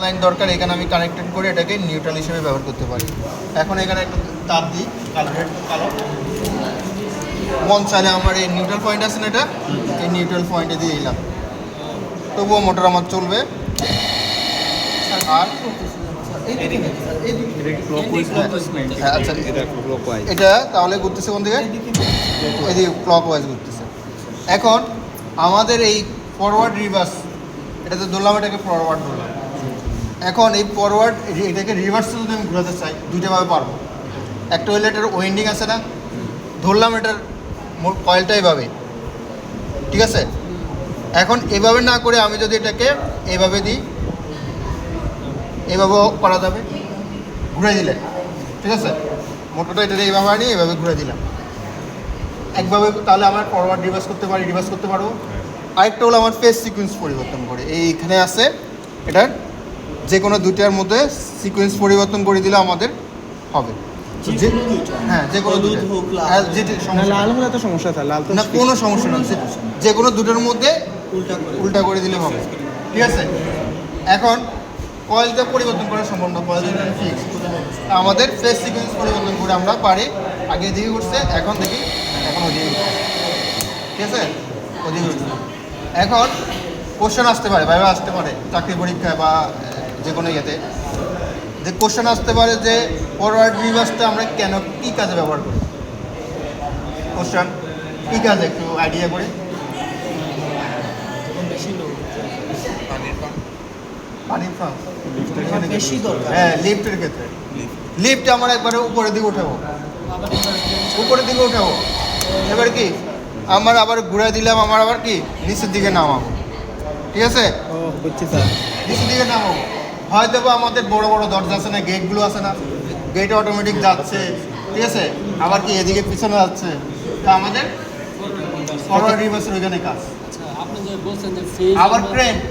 Line দরকার, এখানে আমি কানেক্টেড করে এটাকে নিউট্রাল হিসেবে ব্যবহার করতে পারি। এখন এখানে একটা তার দিই কালো মন চাইলে আমার এই নিউট্রাল পয়েন্ট আছে না, এটা এই নিউট্রাল পয়েন্টে দিয়ে দিলাম, তবুও মোটর আমার চলবে। আর আচ্ছা এটা তাহলে ঘুরতেছে কোন দিকে, এদিকে ক্লক ওয়াইজ ঘুরতেছে। এখন আমাদের এই ফরওয়ার্ড রিভার্স, এটাতে ধরলাম, এটাকে ফরওয়ার্ড ধরলাম। এখন এই ফরওয়ার্ড এটাকে রিভার্সে যদি আমি ঘোরাতে চাই দুইটাভাবে পারবো। একটা হইলে এটার ওয়েন্ডিং আছে না, ধরলাম এটার কয়েলটা এইভাবে, ঠিক আছে। এখন এভাবে না করে আমি যদি এটাকে এইভাবে দিই, এইভাবেও করা যাবে, ঘুরে দিলে, ঠিক আছে। মোটরটা এটা এইভাবে আনি, এইভাবে ঘুরে দিলাম একভাবে, তাহলে আমার ফরওয়ার্ড রিভার্স করতে পারবো। আরেকটা হলো আমার ফেজ সিকোয়েন্স পরিবর্তন করে, এইখানে আছে এটার যে কোনো দুইটার মধ্যে সিকোয়েন্স পরিবর্তন করে দিলে আমাদের হবে। হ্যাঁ, যে কোনো দুটো, লাল হলে তো সমস্যা থাকে, লাল তো না কোনো সমস্যা না, যে কোনো দুটোর মধ্যে উল্টা করে দিলে হবে, ঠিক আছে। এখন কয়েলটা পরিবর্তন করা সম্ভব না, কয়েল ফিক্স, আমাদের ফেজ সিকোয়েন্স পরিবর্তন করে আমরা পারি। আগে এদিকে করছে, এখন দেখি এখন ওদিকে, ঠিক আছে, ওদিকে উঠছে। এখন কোশ্চেন আসতে পারে, ভাইবা আসতে পারে চাকরি পরীক্ষায় বা যে কোনো ইয়েতে, যে কোশ্চেন আসতে পারে যে ফরওয়ার্ড রিভার্সটা আমরা কেন, কী কাজে ব্যবহার করি। কোশ্চেন কী কাজে একটু আইডিয়া করে। পানির পাম্প, হ্যাঁ লিফটের ক্ষেত্রে, লিফট আমার একবারে উপরের দিকে উঠাবো, এবার কি আমার আবার ঘুরে দিলাম, আমার আবার কি নিচের দিকে নামাবো, ঠিক আছে, নিচের দিকে নামাবো। হয়তো বা আমাদের বড় বড় দরজা আছে না, গেটগুলো আছে না, গেট অটোমেটিক যাচ্ছে, ঠিক আছে, আবার কি এদিকে পিছনে যাচ্ছে, তা আমাদের ফরওয়ার্ড রিভার্সের ওইখানে কাজ। আবার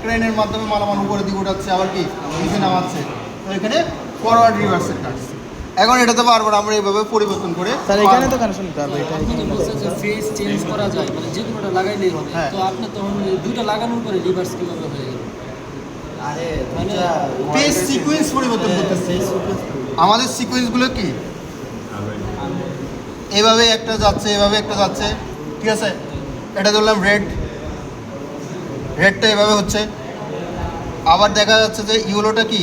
ট্রেনের মাধ্যমে মালামাল উপরের দিকে উঠাচ্ছে, আবার কি নিচে নামাচ্ছে, তো এখানে ফরওয়ার্ড রিভার্সের কাজ। এখন এটা তো বারবার আমরা এইভাবে পরিবর্তন করে, স্যার এখানে তো কানেকশন দিতে হবে, এটা আপনি বলছেন যে ফেজ চেঞ্জ করা যায়, মানে যে কোনোটা লাগাইলেই হবে, তো আপনি তখন দুইটা লাগানোর পরে রিভার্স কিভাবে হয়ে গেল? আরে ফেজ সিকোয়েন্স পরিবর্তন করতেছি, আমাদের সিকোয়েন্সগুলো কি এভাবে একটা যাচ্ছে, এভাবে একটা যাচ্ছে, ঠিক আছে। এটা ধরলাম রেডটা এভাবে হচ্ছে, আবার দেখা যাচ্ছে যে ইয়েলোটা কি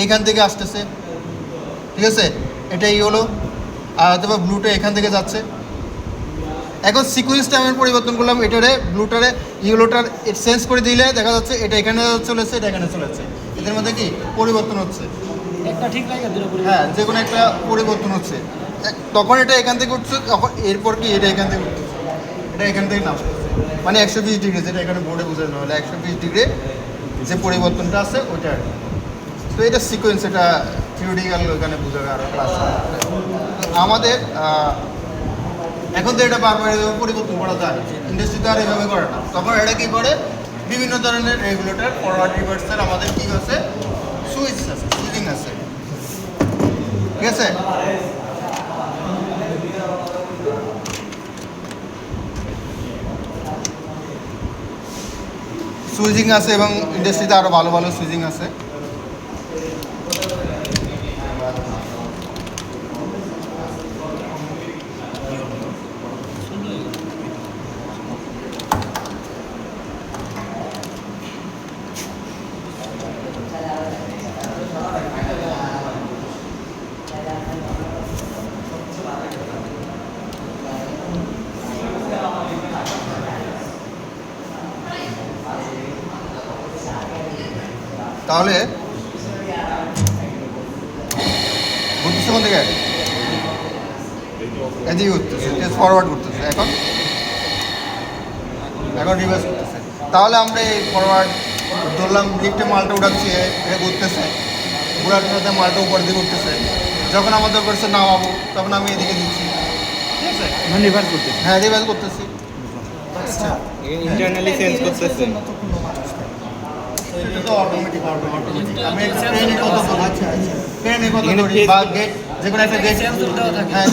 এইখান থেকে আসতেছে, ঠিক আছে, এটা ইয়েলো, আর হয়তো বা ব্লুটা এখান থেকে যাচ্ছে। এখন সিকোয়েন্সটা আমি পরিবর্তন করলাম, এটারে ব্লুটারে ইয়েলোটার চেঞ্জ করে দিলে দেখা যাচ্ছে এটা এখানে চলেছে, এটা এখানে চলেছে, এদের মধ্যে কি পরিবর্তন হচ্ছে, একটা ঠিক লাগে দিলে পরে, হ্যাঁ যে কোনো একটা পরিবর্তন হচ্ছে। তখন এটা এখান থেকে উঠছে, তখন এরপর কি এটা এখান থেকে উঠছে, এটা এখান থেকে নামছে, মানে 120 ডিগ্রি, যেটা এখানে বোর্ডে বোঝানো হলে 120 ডিগ্রি যে পরিবর্তনটা আছে ওইটা। তো এটা সিকোয়েন্স, এটা থিওরিটিক্যাল ওখানে বোঝাবে আরও ক্লাস। আমাদের এখন তো এটা বারবার এভাবে পরিবর্তন করা যায়, ইন্ডাস্ট্রিতে আর এভাবে করে না। তখন এটা কী করে, বিভিন্ন ধরনের রেগুলেটর ফরওয়ার্ড রিভার্সের আমাদের কী আছে, সুইচ আছে, সুইচিং আছে, ঠিক আছে। সুইচিং আছে এবং ইন্ডাস্ট্রিতে আরও ভালো ভালো সুইচিং আছে। তাহলে ঘুরতেছে কোন দিকে, এদিকে ঘুরতেছে, ফরওয়ার্ড করতেছে, এখন রিভার্স করতেছে। তাহলে আমরা এই ফরওয়ার্ড ধরলাম, লিফটে মালটা উঠাচ্ছি, এটা ঘুরতেছে, ঘোরার সাথে মালটা উপরের দিকে উঠতেছে, যখন আমাদের করছে নামাবো তখন আমি এদিকে দিচ্ছি, ঠিক আছে, রিভার্স করতেছি, হ্যাঁ রিভার্স করতেছি। ইন্টারনালি চেঞ্জ করতেছেন, এটা তো অটোমেটিক আমি ট্রেনের কথা বলছি, ট্রেনের কথা বলি বা গেট, যে কোনো একটা গেট, হ্যাঁ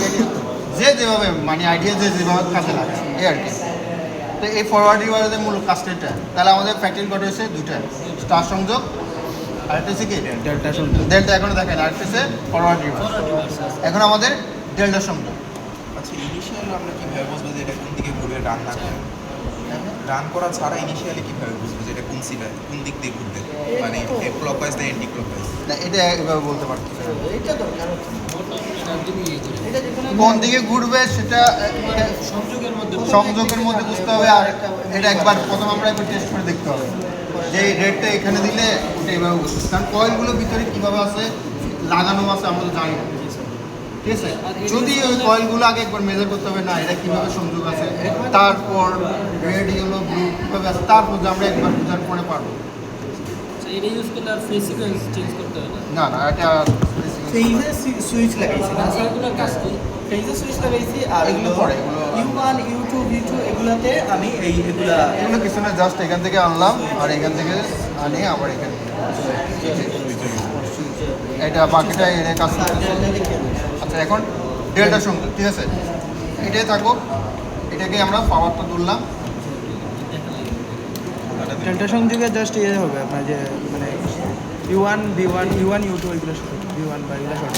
যে যেভাবে মানে আইডিয়া যে যেভাবে কাজে লাগে এই আর কি। তো এই ফরওয়ার্ড রিভার্সের মূল কাজটা এটা। তাহলে আমাদের ফ্যাক্টরি কটা হয়েছে, দুটা, স্টার সংযোগ আরেকটা হচ্ছে কি ডেল্টা সংযোগ। ডেল্টা এখনো দেখেন, আরেকটা হচ্ছে ফরওয়ার্ড রিভার্স। ফরওয়ার্ড রিভার্স আছে। এখন আমাদের ডেল্টা সংযোগ। আচ্ছা ইনিশিয়াল আমরা কিভাবে বুঝবো যে এটা কোন দিকে ঘুরবে রান না করে? রান করা ছাড়া ইনিশিয়ালি কিভাবে বুঝবো যে এটা কোন সিটায় কোন দিক দিয়ে ঘুরবে, মানে ক্লকওয়াইজ না অ্যান্টি ক্লকওয়াইজ? না, এটা এভাবে বলতে পারতেছি না। এটার দিকে ইয়ে করে। কোন দিকে ঘুরবে সেটা সংযোগের মধ্যে সংযোগের মধ্যে বুঝতে হবে। আর এটা একবার প্রথম আমরা একবার টেস্ট করে দেখতে হবে যে এই রেটটা এখানে দিলে ওটা এভাবে বুঝতে, কারণ কয়েলগুলো ভিতরে কীভাবে আছে লাগানো আছে আমরা তো জানি না, ঠিক আছে? যদি ওই কয়েলগুলো আগে একবার মেজার করতে হবে, না এটা কীভাবে সংযোগ আছে, তারপর রেড ইয়েলো ব্লু কীভাবে আছে, তারপর যে আমরা একবার বোঝার পরে পারবো। আচ্ছা, এটা ইউজ করলে আর ফেজ সিকোয়েন্স চেঞ্জ করতে হবে না। না না, এটা ফেজে সুইচ লাগাইছি না, আচ্ছা, এগুলোর কাজ কি? ফেজে সুইচ লাগাইছি। আর এগুলো পরে, এগুলো- U1 U2 V2 এগুলাতে আমি এগুলা এগুলো কিছু না, জাস্ট এখান থেকে আনলাম আর এখান থেকে আনে আবার এখানে এটা বাকিটা এনে কাজ করতেছে। আচ্ছা, এখন ডেল্টা সংযোগ, ঠিক আছে, এটাই থাকুক। এটাকে আমরা পাওয়ারটা তুললাম। ডেল্টা সংযোগে জাস্ট ইয়ে হবে আপনার যে মানে U1 V1 U1 U2 এগুলো V1 বা এগুলো শর্ট।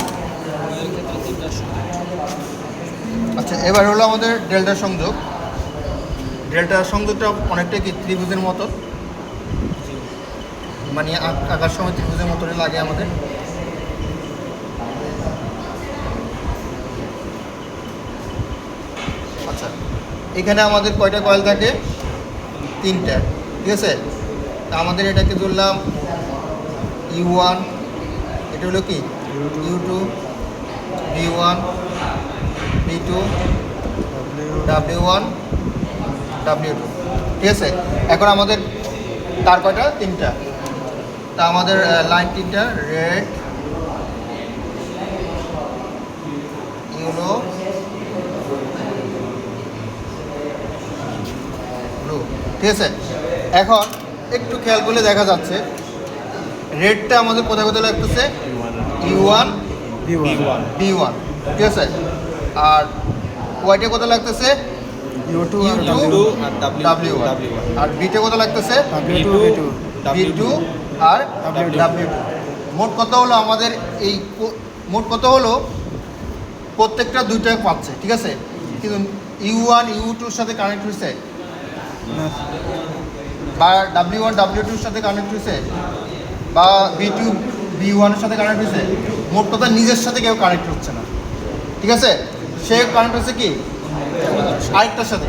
এই ক্ষেত্রে তিনটা সংযোগ। আচ্ছা, এবার হলো আমাদের ডেল্টা সংযোগ। ডেল্টা সংযোগটা অনেকটা কি ত্রিভুজের মতো, মানে আঁকার সময় ত্রিভুজের মতনই লাগে আমাদের। আচ্ছা, এখানে আমাদের কয়টা কয়েল থাকে? 3টা, ঠিক আছে? তা আমাদের এটাকে ধরলাম U1, এটা হলো কি U2, V1, V2, W1, W2, ঠিক আছে? এখন আমাদের তার কয়টা? 3টা। তা আমাদের লাইন 3টা, রেড, ইয়েলো, ব্লু, ঠিক আছে? এখন একটু খেয়াল করলে দেখা যাচ্ছে রেডটা আমাদের কোথায় কোথায় লাগতেছে? U1, B1, ঠিক আছে? আর ওয়াইটে কোথায় লাগতেছে? U2 আর U2 আর W1, আর বিটে কোথায় লাগতেছে? W2 V2 B2 আর W2। মোট কত হলো আমাদের এই মোট কত হলো? প্রত্যেকটা 2টা পাচ্ছে, ঠিক আছে? কিন্তু U1 U2-র সাথে কানেক্ট হয়েছে বা W1 W2-র সাথে কানেক্ট হয়েছে বা B2 B1-এর সাথে কানেক্ট হয়েছে। মোট কথা নিজের সাথে কেউ কানেক্ট হচ্ছে না, ঠিক আছে? সে কানেক্ট হচ্ছে কি আরেকটার সাথে,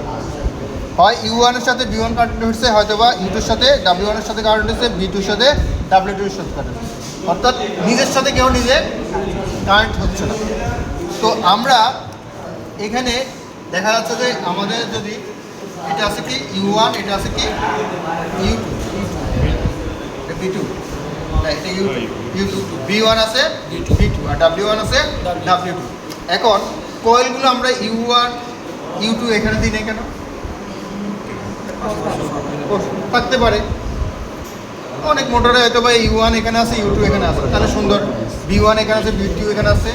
হয় U1-এর সাথে B1 কানেক্ট হচ্ছে, হয়তো বা U2-র সাথে W1-এর সাথে কানেক্ট হচ্ছে, B2-র সাথে W2-এর সাথে কানেক্ট হচ্ছে। অর্থাৎ নিজের সাথে কেউ নিজে কানেক্ট হচ্ছে না। তো আমরা এখানে দেখা যাচ্ছে যে আমাদের যদি এটা আছে কি U1, এটা আছে কি U2, এটা B2, না এটা U2, B1 আছে B2 আর W1 আছে W2। এখন কয়েলগুলো আমরা U1 U2 এখানে দিই না কেন? থাকতে পারে অনেক মোটরে হয়তো বা U1 এখানে আছে U2 এখানে আছে, তাহলে সুন্দর। B1 এখানে আছে B2 এখানে আছে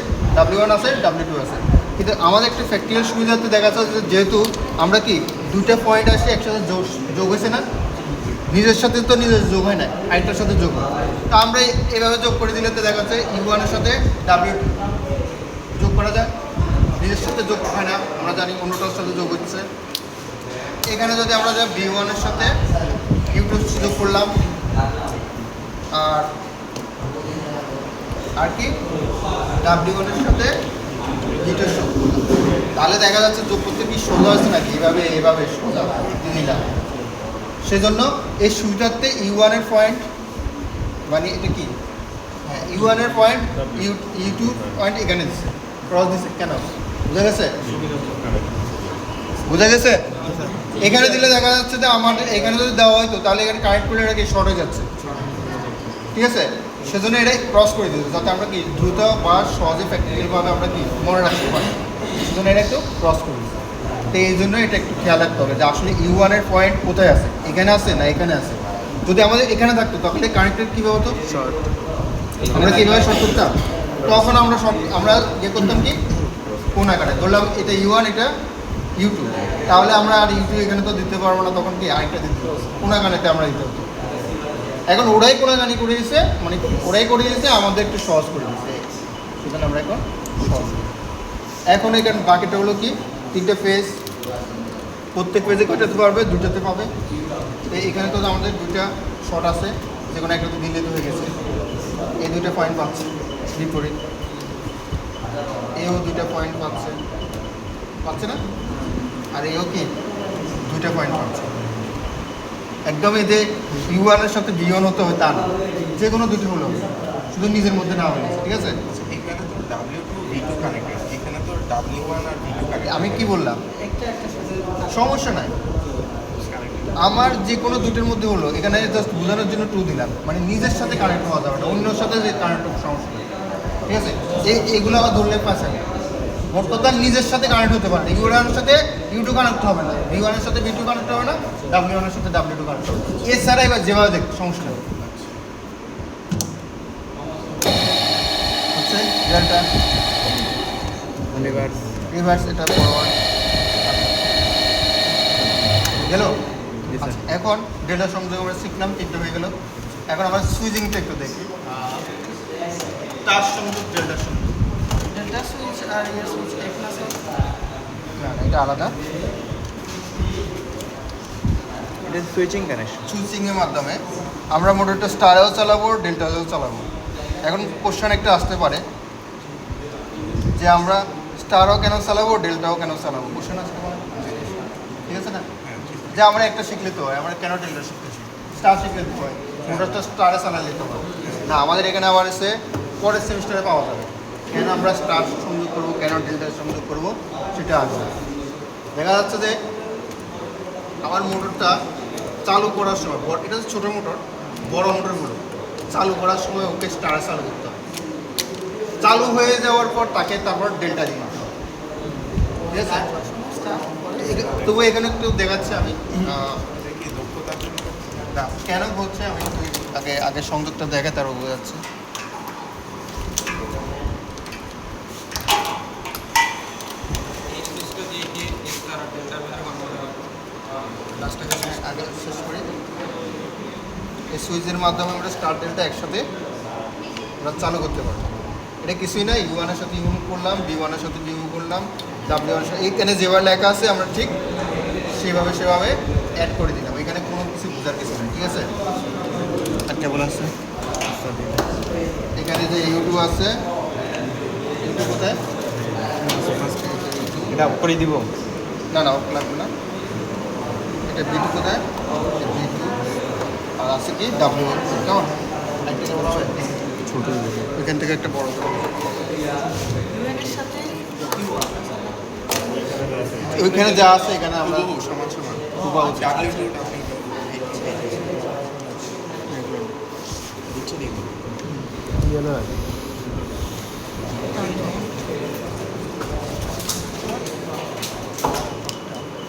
W1 আছে W2 আছে। কিন্তু আমাদের একটা ফ্যাক্টরিয়াল সুবিধাতে দেখা যাচ্ছে যে যেহেতু আমরা কি 2টা পয়েন্ট আসে একসাথে যোগ হয়েছে না, নিজের সাথে তো নিজের যোগ হয় না, আরেকটার সাথে যোগ হয়। তো আমরা এভাবে যোগ করে দিলে তো দেখা যাচ্ছে U1-এর সাথে W2 যোগ করা যায়, নিজের সাথে যোগ হয় না, আমরা জানি অন্যটার সাথে যোগ হচ্ছে। এখানে যদি আমরা যা B1-এর সাথে U2 যোগ করলাম আর কি W1-এর সাথে V2 যোগ করলাম, তাহলে দেখা যাচ্ছে যোগ করতে কি সোজা আছে নাকি এভাবে সোজা দিলাম। সেজন্য এই সুবিধাতে U1-এর পয়েন্ট, মানে এটা কি U1-এর পয়েন্ট U2 পয়েন্ট এখানে দিচ্ছে, ক্রস দিচ্ছে কেন? বুঝা গেছে? বুঝা গেছে? এখানে দিলে দেখা যাচ্ছে যে আমাদের এখানে যদি দেওয়া হয়তো তাহলে এখানে কানেক্ট করলে এটা কি শর্ট হয়ে যাচ্ছে, ঠিক আছে? সেজন্য এটা ক্রস করে দিতে যাতে আমরা কি দ্রুত বা সহজে প্র্যাকটিক্যালভাবে আমরা কি মনে রাখতে পারি, সেজন্য এটা একটু ক্রস করে দিতে। তো এই জন্য এটা একটু খেয়াল রাখতে হবে যে আসলে U1-এর পয়েন্ট কোথায় আছে, এখানে আছে না এখানে আছে। যদি আমাদের এখানে থাকতো তাহলে কানেক্টেড কীভাবে হতো? শর্ট। আমরা কীভাবে শর্ট করতাম? তখন আমরা ইয়ে করতাম কি কোন আকারে ধরলাম এটা U1 এটা U2, তাহলে আমরা আর U2 এখানে তো দিতে পারবো না, তখন কি আরেকটা দিতে হবে কোন আকারেতে আমরা দিতে হতো। এখন ওরাই কোনাগানি করে দিয়েছে, মানে ওরাই করে দিয়েছে, আমাদের একটু সহজ করে দিয়েছে, সেখানে আমরা এখন সহজ করি। এখন এখানে বাকিটা হলো কি, 3টে ফেজ, প্রত্যেক পেজে কয়টাতে পারবে, 2টাতে পাবে। তো এখানে তো আমাদের 2টা শট আছে, যে কোনো একটা তো দিলে তো হয়ে গেছে। এই 2টা পয়েন্ট পাচ্ছে বিপরীত, এও 2টা পয়েন্ট পাচ্ছে, পাচ্ছে না? আর এও কি 2টা পয়েন্ট পাচ্ছে। একদম এতে U1 এর সাথে B1 হতে হবে তা না, যে কোনো 2টি হলো, শুধু নিজের মধ্যে না হলে, ঠিক আছে? এখানে তো W2 V2 কানেক্টেড, এখানে তো W1 আর V2 কানেক্টেড। আমি কি বললাম, সমস্যা নাই, আমার যে কোনো 2টির মধ্যে হলো, এখানে জাস্ট বোঝানোর জন্য 2 দিলাম, মানে নিজের সাথে কানেক্ট হওয়া যাবে না, অন্যর সাথে যে কানেক্ট সমস্যা নেই, ঠিক আছে? এগুলো আবার ধরলে পাশে মোট কথা নিজের সাথে কানেক্ট হতে পারে, U1 এর সাথে U2 কানেক্ট হবে না, V1 এর সাথে V2 কানেক্ট হবে না, W1 এর সাথে W2 কানেক্ট হবে, এছাড়া এবার যেভাবে দেখ সমস্যা নেই। হচ্ছে রেজাল্টটা এবার রিভার্স, এটা ফরওয়ার্ড গেল। জি স্যার। আচ্ছা, এখন ডেটা সংযোগ আমরা শিখলাম, 3টে হয়ে গেল। এখন আমরা সুইচিংটা একটু দেখি, টাচ সংযোগ, ডেল্টা সংযোগ। ডেল্টা সুইচ আর ইয়ার সুইচ এক না স্যার? না না, এটা আলাদা। এটা সুইচিং কানেকশন। সুইচিংয়ের মাধ্যমে আমরা মোটরটা স্টারেও চালাবো, ডেল্টাতেও চালাবো। এখন কোশ্চেন একটা আসতে পারে যে আমরা স্টারও কেন চালাবো, ডেল্টাও কেন চালাবো, কোশ্চেন আসতে পারে, ঠিক আছে না? যে আমরা একটা শিখলে তো হয়, আমরা কেন ডেল্টা শিখতেছি, স্টার শিখলে তো হয়, মোটরটা স্টারে চালালে তো হয় না। আমাদের এখানে আবার এসে পরের সেমিস্টারে পাওয়া যাবে কেন আমরা স্টার সংযোগ করবো, কেন ডেল্টা সংযোগ করবো, সেটা আসবে। দেখা যাচ্ছে যে আমার মোটরটা চালু করার সময়, এটা হচ্ছে ছোটো মোটর, বড় মোটরগুলো চালু করার সময় ওকে স্টারে চালু করতে হবে, চালু হয়ে যাওয়ার পর তাকে তারপর ডেল্টা দিতে হবে, ঠিক আছে? তবু এখানে একটু দেখাচ্ছি আমি এটা কি দক্ষতার জন্য? না কেন হচ্ছে, আমি একটু আগে আগে সংযোগটা দেখে তার বোঝা যাচ্ছে। আগে শেষ করি, এই সুইচের মাধ্যমে আমরা স্টার ডেল্টা একসাথে আমরা চালু করতে পারবো। এটা কিছুই না, U1 এর সাথে U করলাম, B1 এর সাথে BU করলাম, W1 এর সাথে, এইখানে যেভাবে লেখা আছে আমরা ঠিক সেভাবে অ্যাড করে দিলাম, এখানে কোনো কিছু বোঝার কিছু নেই, ঠিক আছে? আর কেবল আছে এখানে যে U2 আছে, U2 কোথায়? এটা অফ করে দিব। না না, অফ লাগবে না। এটা B2 কোথায়? B2 আর আছে কি W1, কেমন? একটা কেমন হবে? ছোট এখান থেকে একটা বড় করে ওইখানে যা আছে এখানে আমরা হুবহু সমান সমান। হুবহু W2 টা আপনি বুঝছেন এগুলো? ইয়েলো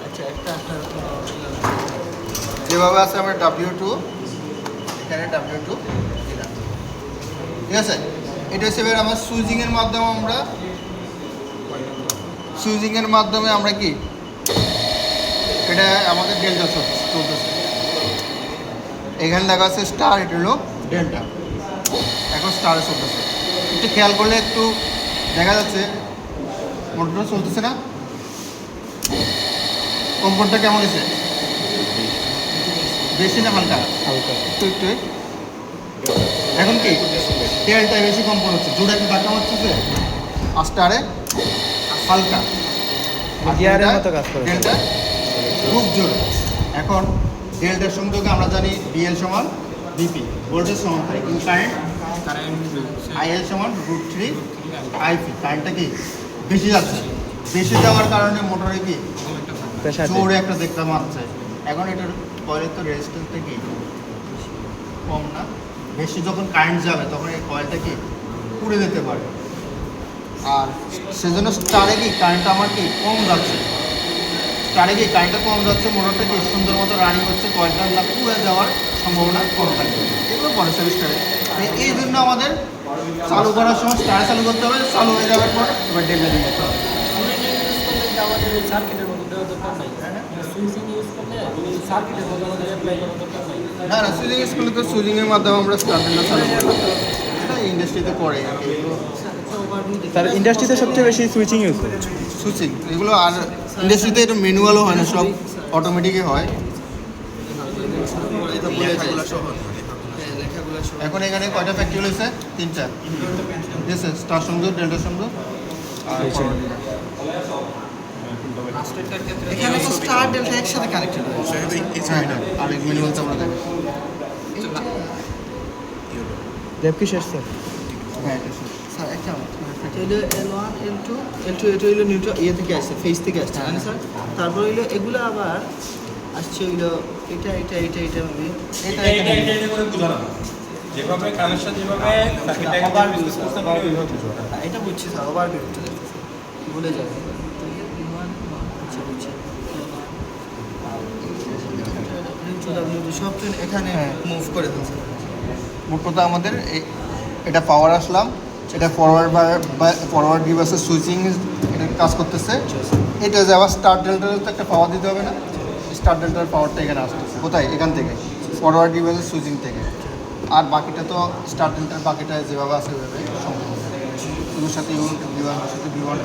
আচ্ছা একটা আপনার যেভাবে আছে আমরা W2, এখানে W2 দিলাম, ঠিক আছে? এটা হচ্ছে এবার আমার সুইচিংয়ের মাধ্যমে আমরা কি এটা আমাদের ডেল্টা চলতেছে, এখানে দেখা আছে স্টার, এটা হলো ডেল্টা, এখন স্টারে চলতেছে। একটু খেয়াল করলে একটু দেখা যাচ্ছে মোটরটা চলতেছে না, কম্পনটা কেমন হয়েছে, বেশি না হালকা? হালকা। একটু একটু এখন কি তেলটাই বেশি কম্পন হচ্ছে, জোরে একটু ধাক্কা মারতেছে, স্টারে হালকা, গিয়ারের মতো কাজ করে। ডেল্টা খুব জোরে। এখন ডেল্টার সংযোগে আমরা জানি BL সমান BP, ভোল্টেজ সমান থাকে, কিন্তু কারেন্ট IL সমান √3 IP, কারেন্টটা কি বেশি যাচ্ছে, বেশি যাওয়ার কারণে মোটরে কি প্রেসার জোরে একটা দেখতে মারছে। এখন এটার কয়েলের তো রেজিস্ট্যান্সটা কি কম না, বেশি যখন কারেন্ট যাবে তখন এই কয়েলটা কি পুড়ে যেতে পারে, আর সেজন্য স্টারে কি কারেন্টটা আমার কি কম যাচ্ছে, স্টারে কি কারেন্টটা কম যাচ্ছে, মোটরটা কি সুন্দর মতো রানিং হচ্ছে, কয়েলটা না পুড়ে যাওয়ার সম্ভাবনা কম থাকবে। এগুলো পরে সেমিস্টারে, এই জন্য আমাদের চালু করার সময় স্টারে চালু করতে হবে, চালু হয়ে যাওয়ার পর এবার ডেল্টা দিয়ে দিতে হবে। সুইচিং ইউজ করলে কি আমাদের এই সার্কিটের মতো দেওয়া দরকার নাই? সুইচিং ইউজ করলে সার্কিটের মতো আমাদের অ্যাপ্লাই করার দরকার নাই। না না, সুইচিং স্কুলে তো সুইচিংয়ের মাধ্যমে আমরা স্টার্টেনটা চালু করি, এটা ইন্ডাস্ট্রিতে করে আর কি। এগুলো তার ইন্ডাস্ট্রিতে সবচেয়ে বেশি সুইচিং ইউজ করে। সুইচিং এগুলো, আর ইন্ডাস্ট্রিতে এটা ম্যানুয়ালও হয় না, সব অটোমেটিকই হয়। লেখাগুলো সহ এখন এখানে কয়টা ফ্যাক্টরি হয়েছে? 3টা। ঠিক আছে, স্টার সংযোগ, ডেল্টা সংযোগ আর এখানে তো স্টার ডেল্টা একসাথে কানেক্টেড হয়েছে। আর এক ম্যানুয়াল তো আমরা দেখি। ল্যাব কি শেষ স্যার? হ্যাঁ, এটা শেষ। স্যার একটা এটা হলো L1 L2 L2 এটা হলো নিউট্রাল ইয়ে থেকে আসছে, ফেজ থেকে আসছে না স্যার। তারপর হলো এগুলো আবার আসছে হইলো এটা এটা এটা এটা হবে এটা এটা করে বুঝানো যেভাবে কানেকশন যেভাবে এটা বুঝছি স্যার, ওভার ভিউটা ভুলে যাবে। আচ্ছা বুঝছি। সব ট্রেন এখানে মুভ করে দিচ্ছে। মোট কথা আমাদের এটা পাওয়ার আসলাম, এটা ফরওয়ার্ড বা ফরওয়ার্ড ডিভাইসের সুইচিং এটা কাজ করতেছে। এটা যে আবার স্টার ডেল্টার তো একটা পাওয়ার দিতে হবে না, স্টার ডেল্টার পাওয়ারটা এখানে আসতেছে কোথায়? এখান থেকে, ফরওয়ার্ড ডিভাইসের সুইচিং থেকে। আর বাকিটা তো স্টার ডেল্টার বাকিটা যেভাবে আছে ওইভাবে সম্পূর্ণ এগুলোর সাথে বিমানের সাথে বিমান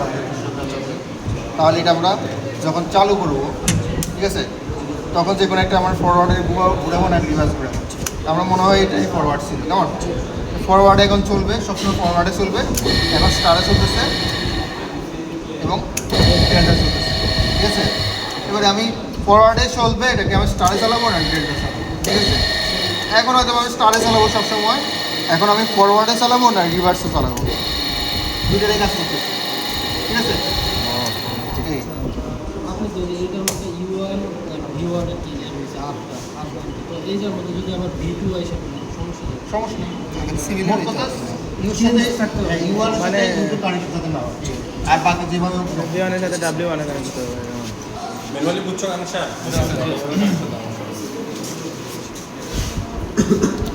তাহলে এটা আমরা যখন চালু করবো, ঠিক আছে, তখন যে কোনো একটা আমার ফরওয়ার্ডের ঘুরাবো না, রিভার্স ঘুরাবো। আমরা মনে হয় এটাই ফরওয়ার্ড ছিল, কেমন? ফরওয়ার্ডে এখন চলবে, সবসময় ফরওয়ার্ডে চলবে। এখন স্টারে চলতেছে এবং ডেল্টা চলতেছে, ঠিক আছে। এবারে আমি ফরওয়ার্ডে চলবে, এটাকে আমি স্টারে চালাবো না ডেল্টা চালাবো, ঠিক আছে। এখন হয়তো আমি স্টারে চালাবো সবসময়, এখন আমি ফরওয়ার্ডে চালাবো না রিভার্সে চালাবো, দুটোটাই কাজ করতেছে, ঠিক আছে। এই আপনি যদি এটার মধ্যে U1 V1 এর কি হয়েছে আপটা তো এই যার মধ্যে যদি আবার V2 আইসা সমস্যা নেই। সমস্যা নেই। সিভিল মোট কথা U1 মানে কানেক্ট যাতে না হয়, আর বাকি যেভাবে W1 এর সাথে W1 এর কানেক্ট করতে হবে। ম্যানুয়ালি বুঝছো কানেকশন